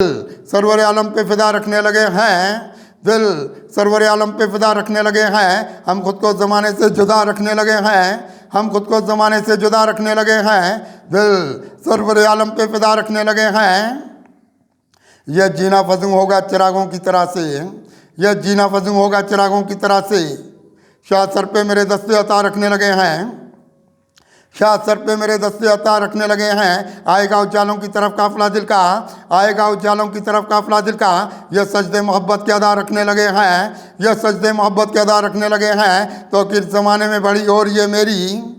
Server आलम पे फिदा रखने लगे हैं, दिल सरवर आलम पे फिदा रखने लगे हैं। हम खुद को ज़माने से जुदा रखने लगे हैं, हम खुद को ज़माने से जुदा रखने लगे हैं। दिल सरवर आलम पे फिदा रखने लगे हैं। यह जीना फजूं होगा चिरागों की तरह से, यह जीना फजूं होगा चिरागों की तरह से। शाह सर पे मेरे दस्ते अता रखने लगे हैं, शाह सर पे मेरे दस्ते अता रखने लगे हैं। आएगा उजालों की तरफ काफिला दिल का, आएगा उजालों की तरफ काफिला दिल का। यह सजदे मोहब्बत के अदा रखने लगे हैं, यह सजदे मोहब्बत के अदा रखने लगे हैं। तो किस ज़माने में बड़ी और ये मेरी,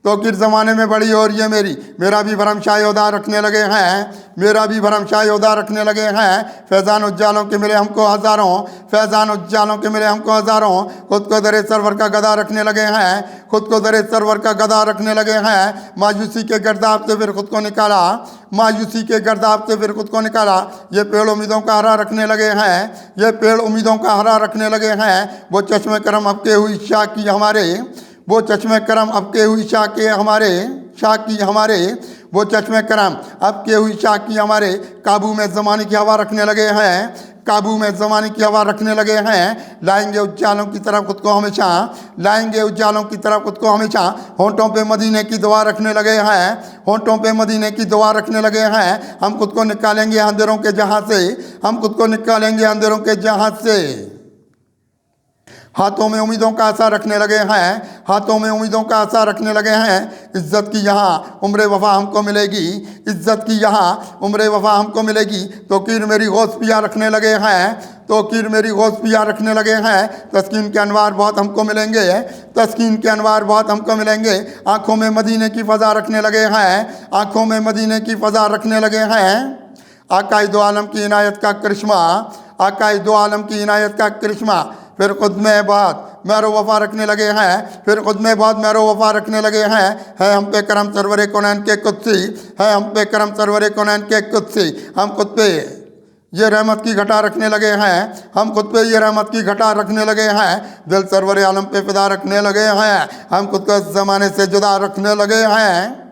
तो किस ज़माने में बड़ी और ये मेरी। मेरा भी भरम शाह उदा रखने लगे हैं, मेरा भी भरम शाह उदा रखने लगे हैं। फैज़ान उज्जालों के मिले हमको हज़ारों, फैज़ान उज्जालों के मिले हमको हज़ारों। खुद को दरे सरवर का गदा रखने लगे हैं, खुद को दरे सरवर का गदा रखने लगे हैं। मायूसी के गर्दाब से फिर खुद को निकाला, मायूसी के गर्दाब से फिर खुद को निकाला। ये पेड़ उम्मीदों का हरा रखने लगे हैं, ये पेड़ उम्मीदों का हरा रखने लगे हैं। वो चश्मे करम अब के हुई शाह की हमारे, वो चश्मे करम अब के हुई शाह के हमारे, शाह की हमारे। वो चश्मे करम अब के हुई शाह की हमारे। काबू में ज़माने की हवा रखने लगे हैं, काबू में ज़माने की हवा रखने लगे हैं। लाएंगे उजालों की तरफ खुद को हमेशा, लाएंगे उजालों की तरफ खुद को हमेशा। होंठों पे मदीने की दुआ रखने लगे हैं, होंठों पे मदीने की दुआ रखने लगे हैं। हम खुद को निकालेंगे अंधेरों के जहाँ से, हम खुद को निकालेंगे अंधेरों के जहाँ से। हाथों में उम्मीदों का आशा रखने लगे हैं, हाथों में उम्मीदों का आशा रखने लगे हैं। इज्जत की यहाँ उम्र वफा हमको मिलेगी, इज्जत की यहाँ उम्र वफा हमको मिलेगी। तो कीर मेरी गौस पिया रखने लगे हैं, तो कीर मेरी गौस पिया रखने लगे हैं। तस्कीन के अनवार बहुत हमको मिलेंगे, तस्कीन के अनवार बहुत हमको मिलेंगे। आँखों में मदीने की फ़ज़ा रखने लगे हैं, आँखों में मदीने की फ़ज़ा रखने लगे हैं। आकाए दो आलम की इनायत का करिश्मा, आकाए दो आलम की इनायत का करिश्मा। फिर खुद में बात मैरो वफा रखने लगे हैं, फिर खुद में बात मैरो वफा रखने लगे हैं। है हम पे करम सरवरे कोनैन के कुत्सी, है हम पे करम सरवरे कोनैन के कुत्सी। हम खुद पे ये रहमत की घटा रखने लगे हैं, हम खुद पे ये रहमत की घटा रखने लगे हैं। दिल सरवरे आलम पे फिदा रखने लगे हैं, हम खुद को ज़माने से जुदा रखने लगे हैं।